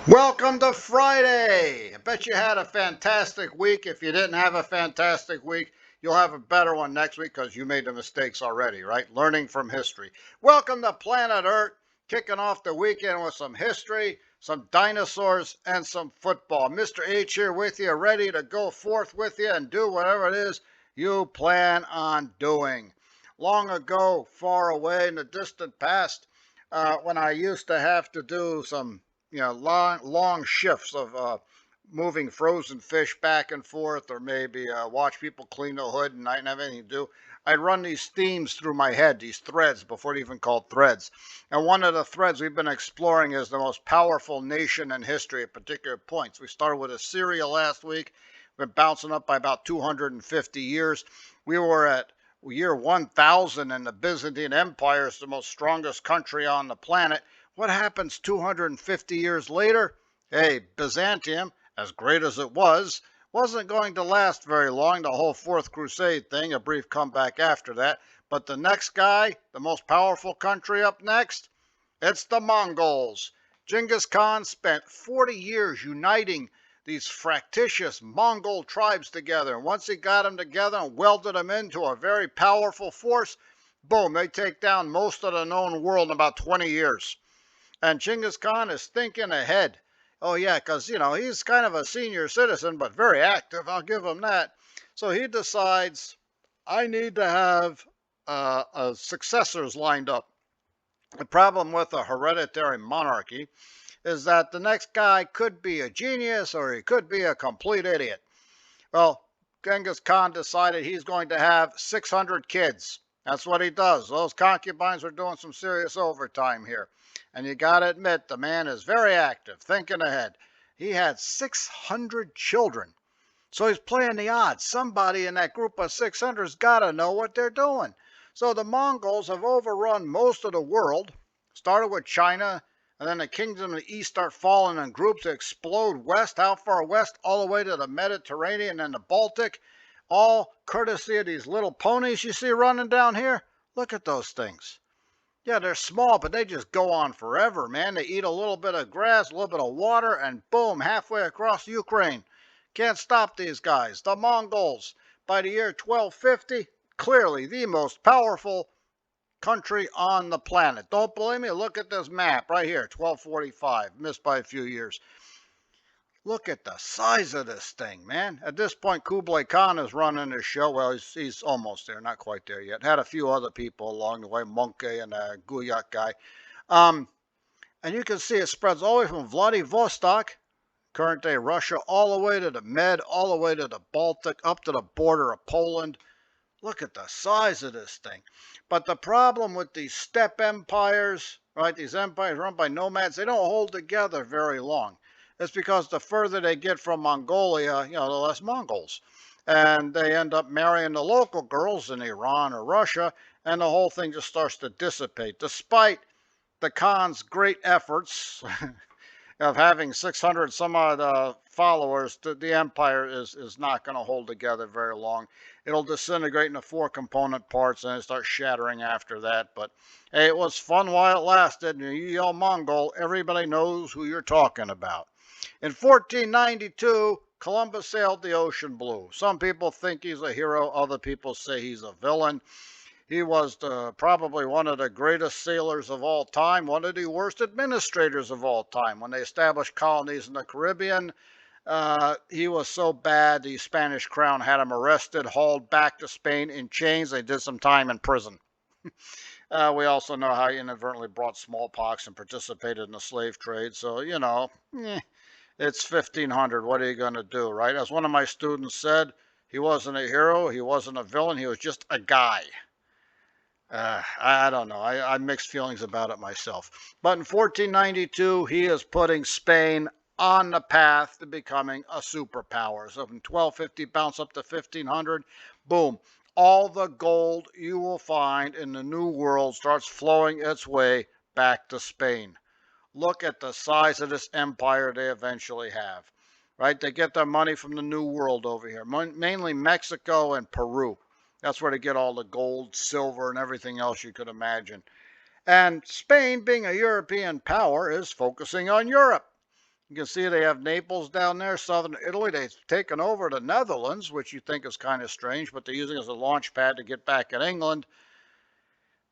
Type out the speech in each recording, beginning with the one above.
Welcome to Friday. I bet you had a fantastic week. If you didn't have a fantastic week, you'll have a better one next week because you made the mistakes already, right? Learning from history. Welcome to Planet Earth, kicking off the weekend with some history, some dinosaurs, and some football. Mr. H here with you, ready to go forth with you and do whatever it is you plan on doing. Long ago, far away in the distant past, when I used to have to do some long shifts of moving frozen fish back and forth, or maybe watch people clean the hood and I didn't have anything to do. I'd run these themes through my head, these threads, before they even called threads. And one of the threads we've been exploring is the most powerful nation in history at particular points. We started with Assyria last week. We've been bouncing up by about 250 years. We were at year 1000 and the Byzantine Empire is the most strongest country on the planet. What happens 250 years later? Hey, Byzantium, as great as it was, wasn't going to last very long. The whole Fourth Crusade thing, a brief comeback after that. But the next guy, the most powerful country up next, it's the Mongols. Genghis Khan spent 40 years uniting these fractious Mongol tribes together. And once he got them together and welded them into a very powerful force, boom, they take down most of the known world in about 20 years. And Genghis Khan is thinking ahead. Oh, yeah, because, he's kind of a senior citizen, but very active. I'll give him that. So he decides, I need to have successors lined up. The problem with a hereditary monarchy is that the next guy could be a genius or he could be a complete idiot. Well, Genghis Khan decided he's going to have 600 kids. That's what he does. Those concubines are doing some serious overtime here. And you got to admit, the man is very active, thinking ahead. He had 600 children. So he's playing the odds. Somebody in that group of 600's got to know what they're doing. So the Mongols have overrun most of the world. Started with China, and then the kingdoms of the east start falling in groups that explode west. How far west? All the way to the Mediterranean and the Baltic. All courtesy of these little ponies you see running down here. Look at those things. Yeah, they're small, but they just go on forever, man. They eat a little bit of grass, a little bit of water, and boom, halfway across Ukraine. Can't stop these guys. The Mongols, by the year 1250, clearly the most powerful country on the planet. Don't believe me? Look at this map right here, 1245, missed by a few years. Look at the size of this thing, man. At this point, Kublai Khan is running the show. Well, he's almost there, not quite there yet. Had a few other people along the way, Monkey and a Guyak guy. And you can see it spreads all the way from Vladivostok, current day Russia, all the way to the Med, all the way to the Baltic, up to the border of Poland. Look at the size of this thing. But the problem with these steppe empires, right, these empires run by nomads, they don't hold together very long. It's because the further they get from Mongolia, the less Mongols. And they end up marrying the local girls in Iran or Russia, and the whole thing just starts to dissipate. Despite the Khan's great efforts of having 600 some odd followers, the empire is not going to hold together very long. It'll disintegrate into 4 component parts and it starts shattering after that. But hey, it was fun while it lasted. You yell Mongol, everybody knows who you're talking about. In 1492, Columbus sailed the ocean blue. Some people think he's a hero, other people say he's a villain. He was probably one of the greatest sailors of all time, one of the worst administrators of all time. When they established colonies in the Caribbean, he was so bad the Spanish crown had him arrested, hauled back to Spain in chains. They did some time in prison. We also know how he inadvertently brought smallpox and participated in the slave trade. So, it's 1500. What are you going to do, right? As one of my students said, he wasn't a hero. He wasn't a villain. He was just a guy. I don't know. I have mixed feelings about it myself. But in 1492, he is putting Spain on the path to becoming a superpower. So from 1250 bounce up to 1500, boom. All the gold you will find in the New World starts flowing its way back to Spain. Look at the size of this empire they eventually have. Right? They get their money from the New World over here, mainly Mexico and Peru. That's where they get all the gold, silver, and everything else you could imagine. And Spain, being a European power, is focusing on Europe. You can see they have Naples down there, southern Italy. They've taken over the Netherlands, which you think is kind of strange, but they're using it as a launch pad to get back at England.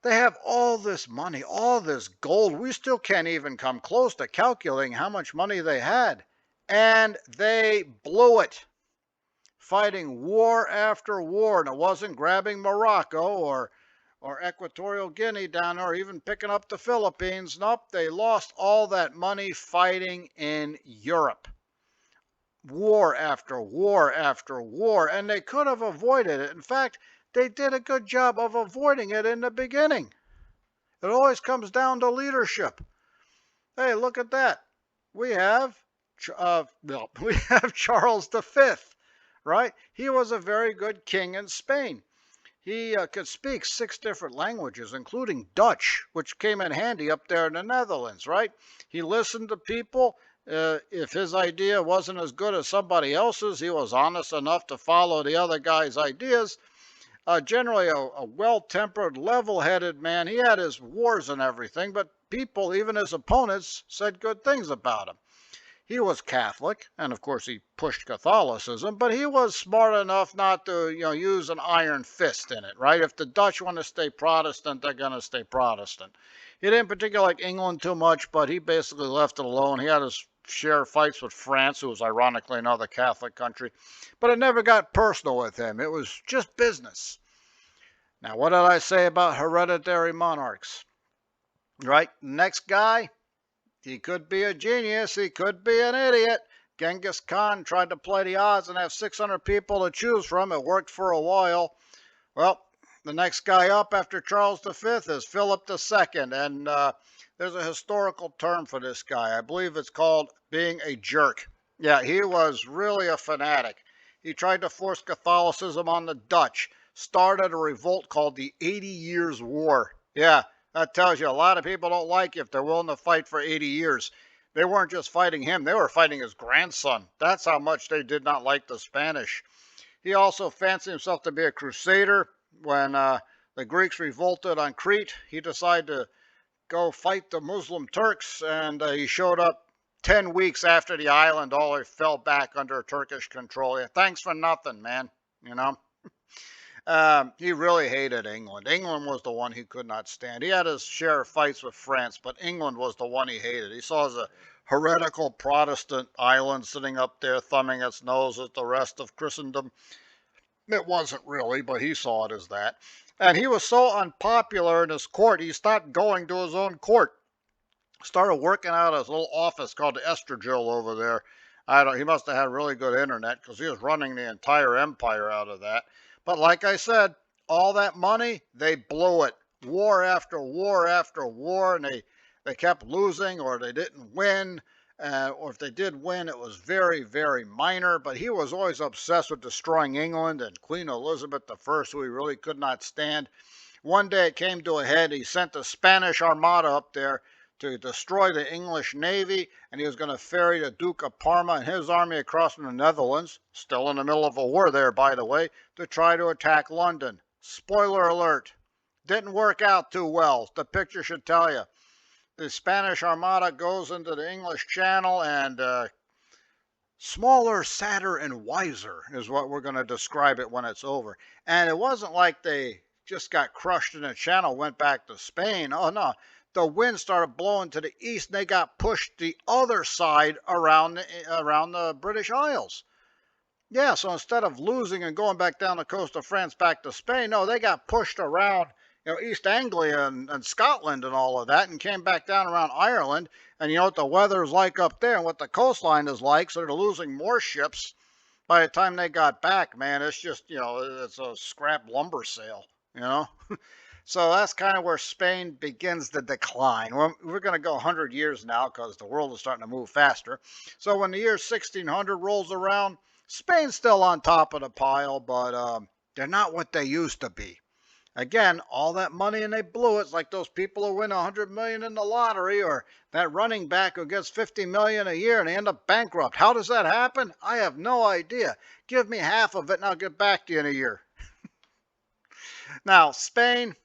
They have all this money, all this gold. We still can't even come close to calculating how much money they had. And they blew it, fighting war after war. And it wasn't grabbing Morocco or Equatorial Guinea down there, or even picking up the Philippines. Nope, they lost all that money fighting in Europe. War after war after war, and they could have avoided it. In fact, they did a good job of avoiding it in the beginning. It always comes down to leadership. Hey, look at that. We have, we have Charles V, right? He was a very good king in Spain. He could speak 6 different languages, including Dutch, which came in handy up there in the Netherlands, right? He listened to people. If his idea wasn't as good as somebody else's, he was honest enough to follow the other guy's ideas. Generally a well-tempered, level-headed man. He had his wars and everything, but people, even his opponents, said good things about him. He was Catholic, and of course he pushed Catholicism, but he was smart enough not to, use an iron fist in it, right? If the Dutch want to stay Protestant, they're going to stay Protestant. He didn't particularly like England too much, but he basically left it alone. He had his share of fights with France, who was ironically another Catholic country, but it never got personal with him. It was just business. Now, what did I say about hereditary monarchs? Right? Next guy, he could be a genius. He could be an idiot. Genghis Khan tried to play the odds and have 600 people to choose from. It worked for a while. Well, the next guy up after Charles V is Philip II. And there's a historical term for this guy. I believe it's called being a jerk. Yeah, he was really a fanatic. He tried to force Catholicism on the Dutch. Started a revolt called the 80 Years' War. Yeah. That tells you a lot of people don't like you if they're willing to fight for 80 years. They weren't just fighting him, they were fighting his grandson. That's how much they did not like the Spanish. He also fancied himself to be a crusader. When the Greeks revolted on Crete, he decided to go fight the Muslim Turks, and he showed up 10 weeks after the island all fell back under Turkish control. Yeah, thanks for nothing, man, He really hated England. England was the one he could not stand. He had his share of fights with France, but England was the one he hated. He saw as a heretical Protestant island sitting up there thumbing its nose at the rest of Christendom. It wasn't really, but he saw it as that. And he was so unpopular in his court, he stopped going to his own court. Started working out of his little office called the Estrogil over there. He must have had really good internet because he was running the entire empire out of that. But like I said, all that money, they blew it. War after war after war, and they kept losing, or they didn't win. Or if they did win, it was very, very minor. But he was always obsessed with destroying England and Queen Elizabeth I, who he really could not stand. One day it came to a head. He sent the Spanish Armada up there to destroy the English Navy, and he was going to ferry the Duke of Parma and his army across from the Netherlands, still in the middle of a war there, by the way, to try to attack London. Spoiler alert, didn't work out too well. The picture should tell you. The Spanish Armada goes into the English Channel, and smaller, sadder, and wiser is what we're going to describe it when it's over. And it wasn't like they just got crushed in the Channel, went back to Spain. Oh, no. The wind started blowing to the east, and they got pushed the other side around the British Isles. Yeah, so instead of losing and going back down the coast of France back to Spain, no, they got pushed around, East Anglia and Scotland and all of that, and came back down around Ireland. And you know what the weather is like up there and what the coastline is like, so they're losing more ships. By the time they got back, man, it's just, it's a scrap lumber sale, So that's kind of where Spain begins the decline. We're going to go 100 years now because the world is starting to move faster. So when the year 1600 rolls around, Spain's still on top of the pile, but they're not what they used to be. Again, all that money and they blew it. It's like those people who win $100 million in the lottery, or that running back who gets $50 million a year and they end up bankrupt. How does that happen? I have no idea. Give me half of it and I'll get back to you in a year. Now, Spain,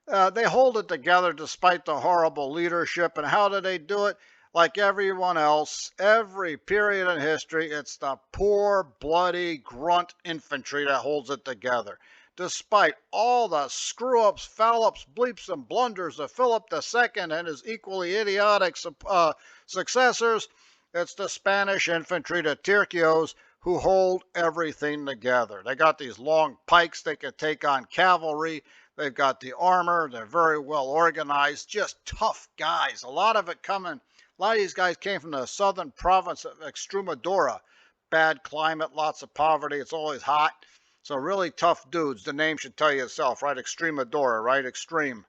they hold it together despite the horrible leadership. And how do they do it? Like everyone else, every period in history, it's the poor, bloody grunt infantry that holds it together. Despite all the screw-ups, foul-ups, bleeps, and blunders of Philip II and his equally idiotic successors, it's the Spanish infantry, the tercios, who hold everything together. They got these long pikes they can take on cavalry. They've got the armor. They're very well organized, just tough guys. A lot of these guys came from the southern province of Extremadura. Bad climate, lots of poverty. It's always hot. So really tough dudes. The name should tell you itself, right? Extremadura, right? Extreme.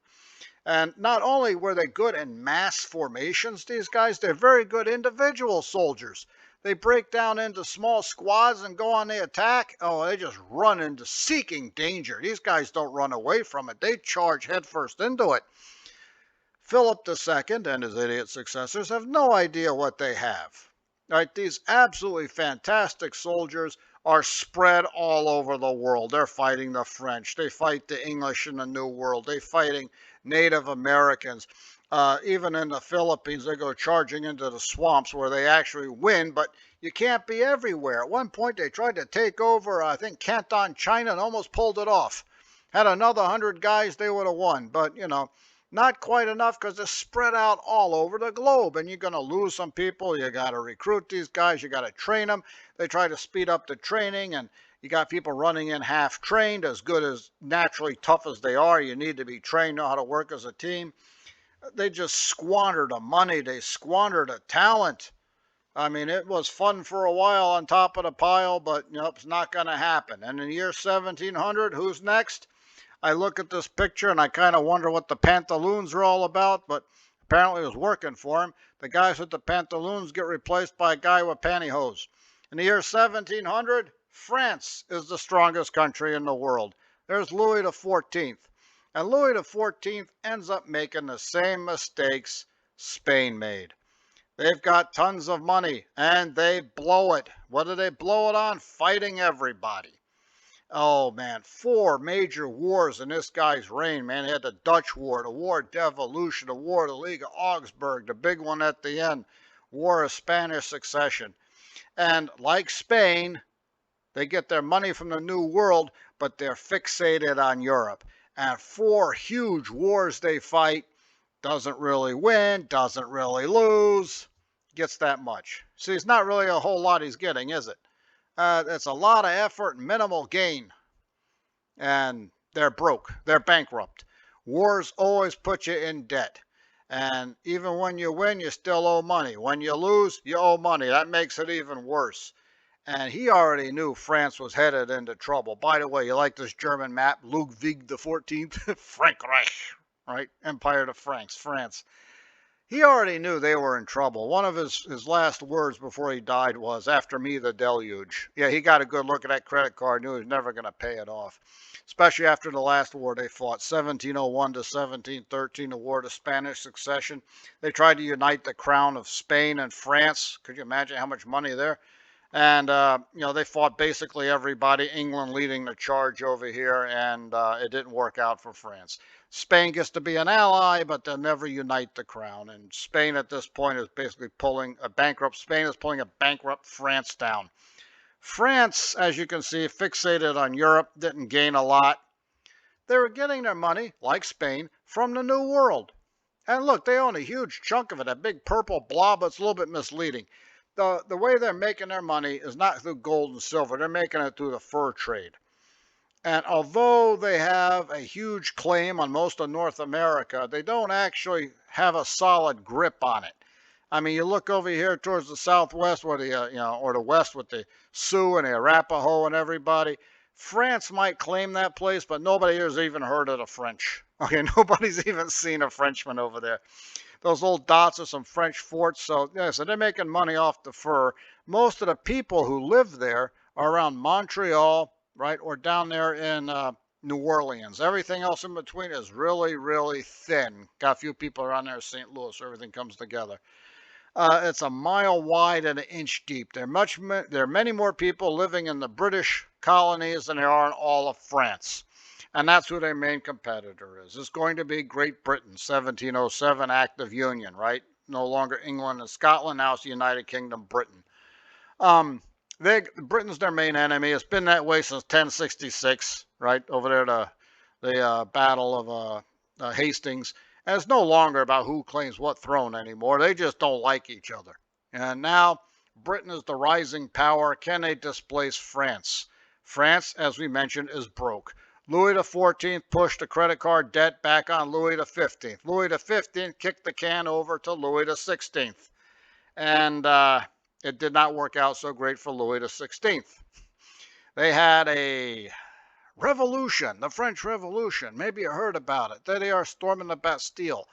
And not only were they good in mass formations, these guys, they're very good individual soldiers. They break down into small squads and go on the attack. Oh, they just run into seeking danger. These guys don't run away from it. They charge headfirst into it. Philip II and his idiot successors have no idea what they have. Right? These absolutely fantastic soldiers are spread all over the world. They're fighting the French. They fight the English in the New World. They're fighting Native Americans. Even in the Philippines, they go charging into the swamps where they actually win, but you can't be everywhere. At one point, they tried to take over, I think, Canton, China, and almost pulled it off. Had another 100 guys, they would have won, but, not quite enough because they're spread out all over the globe, and you're going to lose some people. You got to recruit these guys. You got to train them. They try to speed up the training, and you got people running in half trained, as good as naturally tough as they are. You need to be trained, know how to work as a team. They just squandered the money. They squandered the talent. I mean, it was fun for a while on top of the pile, but it's not going to happen. And in the year 1700, who's next? I look at this picture and I kind of wonder what the pantaloons are all about, but apparently it was working for him. The guys with the pantaloons get replaced by a guy with pantyhose. In the year 1700, France is the strongest country in the world. There's Louis XIV. And Louis XIV ends up making the same mistakes Spain made. They've got tons of money and they blow it. What do they blow it on? Fighting everybody. Oh man, 4 major wars in this guy's reign, man. He had the Dutch War, the War of Devolution, the War of the League of Augsburg, the big one at the end, War of Spanish Succession. And like Spain, they get their money from the New World, but they're fixated on Europe. And 4 huge wars they fight, doesn't really win, doesn't really lose, gets that much. See, it's not really a whole lot he's getting, is it? It's a lot of effort and minimal gain. And they're broke. They're bankrupt. Wars always put you in debt. And even when you win, you still owe money. When you lose, you owe money. That makes it even worse. And he already knew France was headed into trouble. By the way, you like this German map? Ludwig XIV? Frankreich, right? Empire of Franks, France. He already knew they were in trouble. One of his last words before he died was, "After me, the deluge." Yeah, he got a good look at that credit card, knew he was never going to pay it off. Especially after the last war they fought, 1701 to 1713, the War of Spanish Succession. They tried to unite the crown of Spain and France. Could you imagine how much money there? And, they fought basically everybody, England leading the charge over here, and it didn't work out for France. Spain gets to be an ally, but they'll never unite the crown. And Spain at this point is basically Spain is pulling a bankrupt France down. France, as you can see, fixated on Europe, didn't gain a lot. They were getting their money, like Spain, from the New World. And look, they own a huge chunk of it, a big purple blob. It's a little bit misleading. The way they're making their money is not through gold and silver. They're making it through the fur trade. And although they have a huge claim on most of North America, they don't actually have a solid grip on it. I mean, you look over here towards the southwest, or the west with the Sioux and the Arapaho and everybody. France might claim that place, but nobody has even heard of the French. Okay, nobody's even seen a Frenchman over there. Those little dots are some French forts. So they're making money off the fur. Most of the people who live there are around Montreal, right, or down there in New Orleans. Everything else in between is really, really thin. Got a few people around there in St. Louis. Everything comes together. It's a mile wide and an inch deep. There are many more people living in the British colonies than there are in all of France. And that's who their main competitor is. It's going to be Great Britain, 1707 Act of Union, right? no longer England and Scotland. Now it's the United Kingdom, Britain. Um, Britain's their main enemy. It's been that way since 1066, right over there, the Battle of Hastings. And it's no longer about who claims what throne anymore. They just don't like each other. And now Britain is the rising power. Can they displace France? France, as we mentioned, is broke. Louis XIV pushed the credit card debt back on Louis XV. Louis XV kicked the can over to Louis XVI. And it did not work out so great for Louis XVI. They had a revolution, the French Revolution. Maybe you heard about it. There they are storming the Bastille.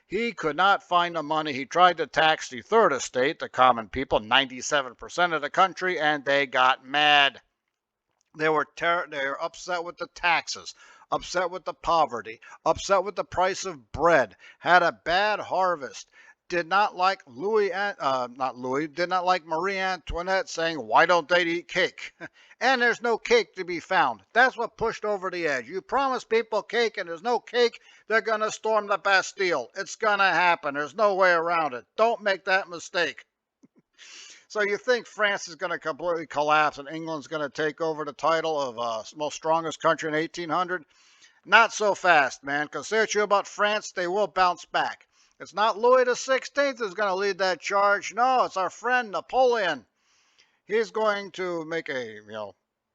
He could not find the money. He tried to tax the third estate, the common people, 97% of the country, and they got mad. They were upset with the taxes, upset with the poverty, upset with the price of bread, had a bad harvest. Did not like did not like Marie Antoinette saying, why don't they eat cake? And there's no cake to be found. That's what pushed over the edge. You promise people cake and there's no cake, they're going to storm the Bastille. It's going to happen. There's no way around it. Don't make that mistake. So you think France is going to completely collapse and England's going to take over the title of most strongest country in 1800? Not so fast, man, because say what you about France, they will bounce back. It's not Louis XVI who's going to lead that charge. No, it's our friend Napoleon. He's going to make a,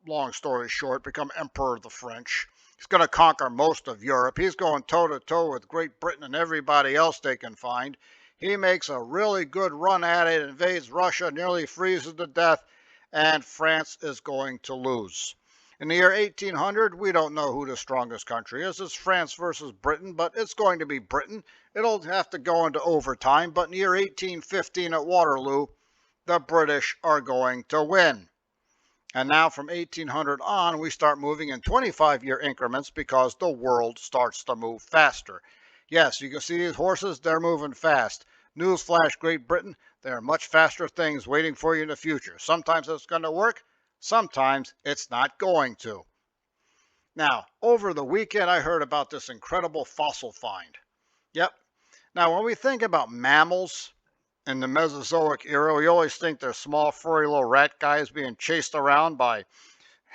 long story short, become Emperor of the French. He's going to conquer most of Europe. He's going toe-to-toe with Great Britain and everybody else they can find. He makes a really good run at it, invades Russia, nearly freezes to death, and France is going to lose. In the year 1800, we don't know who the strongest country is. It's France versus Britain, but it's going to be Britain. It'll have to go into overtime, but in the year 1815 at Waterloo, the British are going to win. And now from 1800 on, we start moving in 25-year increments because the world starts to move faster. Yes, you can see these horses, they're moving fast. Newsflash, Great Britain, there are much faster things waiting for you in the future. Sometimes it's going to work, sometimes it's not going to. Now, over the weekend, I heard about this incredible fossil find. Yep. Now, when we think about mammals in the Mesozoic era, we always think they're small, furry little rat guys being chased around by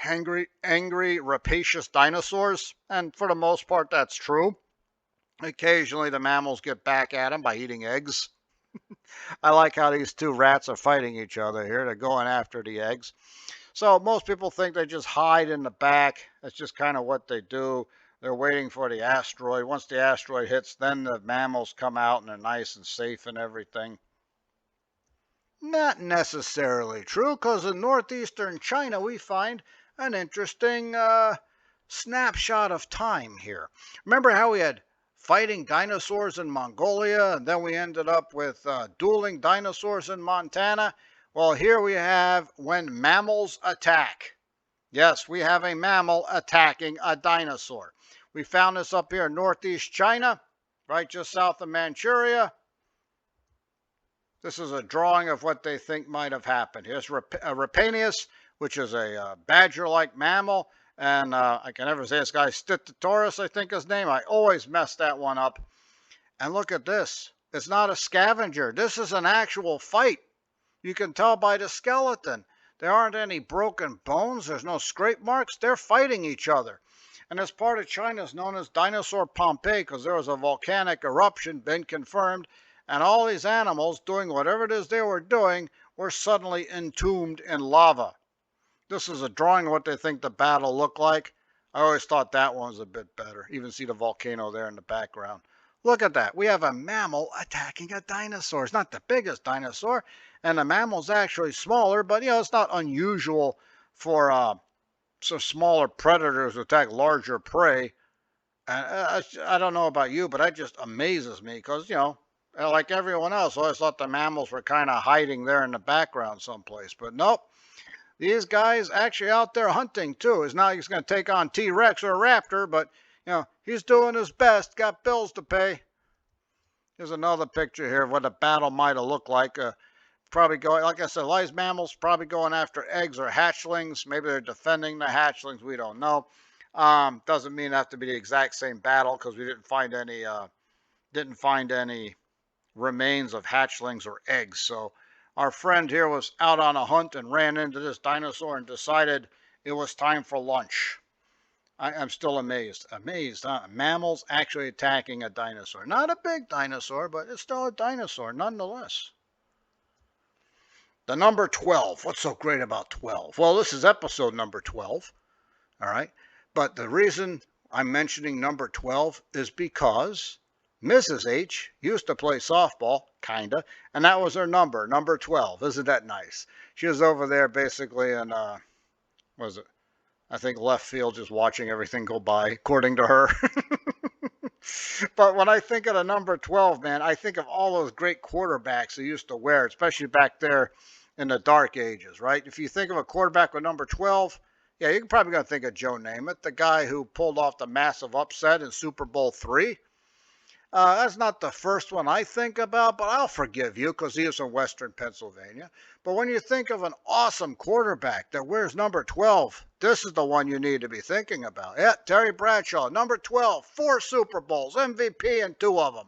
angry, rapacious dinosaurs. And for the most part, that's true. Occasionally, the mammals get back at them by eating eggs. I like how these two rats are fighting each other here. They're going after the eggs. So most people think they just hide in the back. That's just kind of what they do. They're waiting for the asteroid. Once the asteroid hits, then the mammals come out and they're nice and safe and everything. Not necessarily true, because in northeastern China we find an interesting snapshot of time here. Remember how we had fighting dinosaurs in Mongolia, and then we ended up with dueling dinosaurs in Montana? Well, here we have when mammals attack. Yes, we have a mammal attacking a dinosaur. We found this up here in northeast China, right just south of Manchuria. This is a drawing of what they think might have happened. Here's Rapanius, which is a badger-like mammal. And I can never say this guy, Stitosaurus, I think his name. I always mess that one up. And look at this. It's not a scavenger. This is an actual fight. You can tell by the skeleton. There aren't any broken bones. There's no scrape marks. They're fighting each other. And this part of China is known as Dinosaur Pompeii because there was a volcanic eruption, been confirmed. And all these animals, doing whatever it is they were doing, were suddenly entombed in lava. This is a drawing of what they think the battle looked like. I always thought that one was a bit better. Even see the volcano there in the background. Look at that. We have a mammal attacking a dinosaur. It's not the biggest dinosaur, and the mammal's actually smaller, but it's not unusual for some smaller predators to attack larger prey. And I don't know about you, but that just amazes me because, like everyone else, I always thought the mammals were kind of hiding there in the background someplace. But nope. These guys actually out there hunting too. It's not he's going to take on T-Rex or a raptor, but he's doing his best. Got bills to pay. Here's another picture here of what a battle might have looked like. Probably going, like I said, these mammals probably going after eggs or hatchlings. Maybe they're defending the hatchlings. We don't know. Doesn't mean it have to be the exact same battle because we didn't find any remains of hatchlings or eggs. So our friend here was out on a hunt and ran into this dinosaur and decided it was time for lunch. I'm still amazed. Amazed, huh? Mammals actually attacking a dinosaur. Not a big dinosaur, but it's still a dinosaur nonetheless. The number 12. What's so great about 12? Well, this is episode number 12. All right. But the reason I'm mentioning number 12 is because Mrs. H used to play softball, kinda, and that was her number 12. Isn't that nice? She was over there basically in, was it? I think left field, just watching everything go by, according to her. But when I think of the number 12, man, I think of all those great quarterbacks who used to wear, especially back there in the dark ages, right? If you think of a quarterback with number 12, yeah, you're probably going to think of Joe Namath, the guy who pulled off the massive upset in Super Bowl III. That's not the first one I think about, but I'll forgive you because he is from Western Pennsylvania. But when you think of an awesome quarterback that wears number 12, this is the one you need to be thinking about. Yeah, Terry Bradshaw, number 12, 4 Super Bowls, MVP in 2 of them,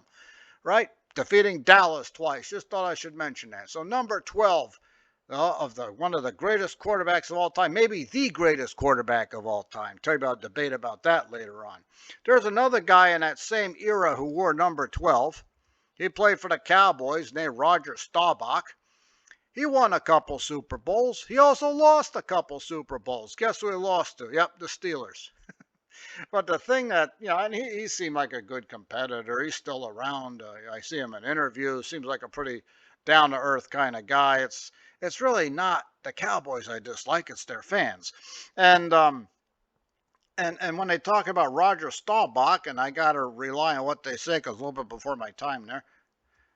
right? Defeating Dallas twice. Just thought I should mention that. So number 12 of one of the greatest quarterbacks of all time, maybe the greatest quarterback of all time. Tell you about debate about that later on. There's another guy in that same era who wore number 12. He played for the Cowboys, named Roger Staubach. He won a couple Super Bowls. He also lost a couple Super Bowls. Guess who he lost to? Yep, the Steelers. But the thing that, and he seemed like a good competitor. He's still around. I see him in interviews. Seems like a pretty down-to-earth kind of guy. It's really not the Cowboys I dislike. It's their fans. And when they talk about Roger Staubach, and I got to rely on what they say because a little bit before my time there,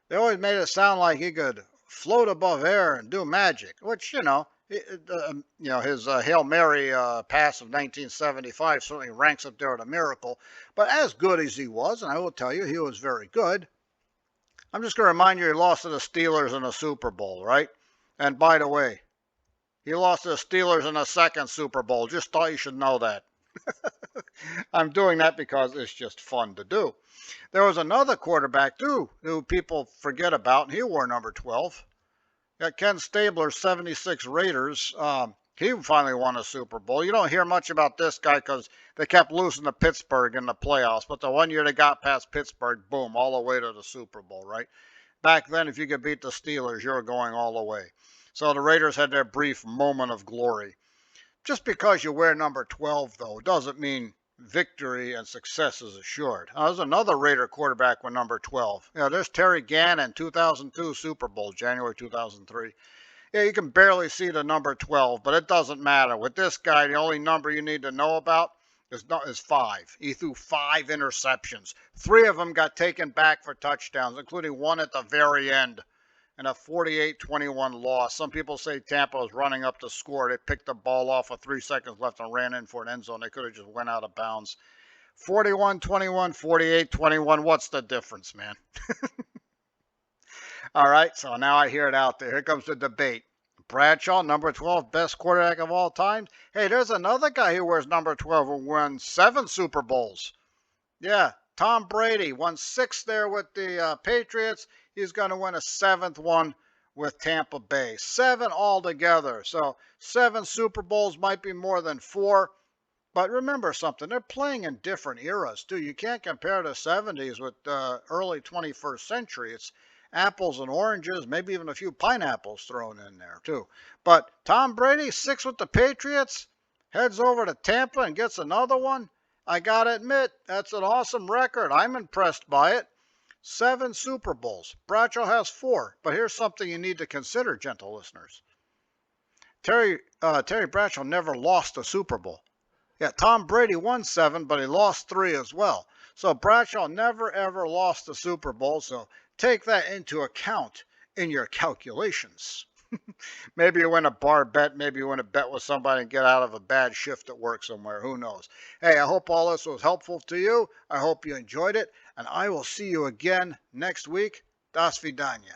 they always made it sound like he could float above air and do magic, which, his Hail Mary pass of 1975 certainly ranks up there with a miracle. But as good as he was, and I will tell you, he was very good, I'm just going to remind you he lost to the Steelers in a Super Bowl, right? And by the way, he lost to the Steelers in a second Super Bowl. Just thought you should know that. I'm doing that because it's just fun to do. There was another quarterback, too, who people forget about, and he wore number 12. Got Ken Stabler's 76 Raiders. He finally won a Super Bowl. You don't hear much about this guy because they kept losing to Pittsburgh in the playoffs. But the one year they got past Pittsburgh, boom, all the way to the Super Bowl, right? Back then, if you could beat the Steelers, you were going all the way. So the Raiders had their brief moment of glory. Just because you wear number 12, though, doesn't mean victory and success is assured. There's another Raider quarterback with number 12. There's Terry Gannon, 2002 Super Bowl, January 2003. Yeah, you can barely see the number 12, but it doesn't matter. With this guy, the only number you need to know about is 5. He threw 5 interceptions. 3 of them got taken back for touchdowns, including one at the very end. And a 48-21 loss. Some people say Tampa was running up to score. They picked the ball off with 3 seconds left and ran in for an end zone. They could have just went out of bounds. 41-21, 48-21. What's the difference, man? All right, so now I hear it out there. Here comes the debate. Bradshaw, number 12, best quarterback of all time. Hey, there's another guy who wears number 12 who won 7 Super Bowls. Yeah, Tom Brady won 6 there with the Patriots. He's going to win a 7th one with Tampa Bay. 7 altogether. So 7 Super Bowls might be more than 4. But remember something. They're playing in different eras, too. You can't compare the 70s with the early 21st century. It's apples and oranges, maybe even a few pineapples thrown in there, too. But Tom Brady, 6 with the Patriots, heads over to Tampa and gets another one. I got to admit, that's an awesome record. I'm impressed by it. 7 Super Bowls. Bradshaw has 4. But here's something you need to consider, gentle listeners. Terry Bradshaw never lost a Super Bowl. Yeah, Tom Brady won 7, but he lost 3 as well. So Bradshaw never, ever lost a Super Bowl. So take that into account in your calculations. Maybe you win a bar bet. Maybe you win a bet with somebody and get out of a bad shift at work somewhere. Who knows? Hey, I hope all this was helpful to you. I hope you enjoyed it. And I will see you again next week. Das vidanya.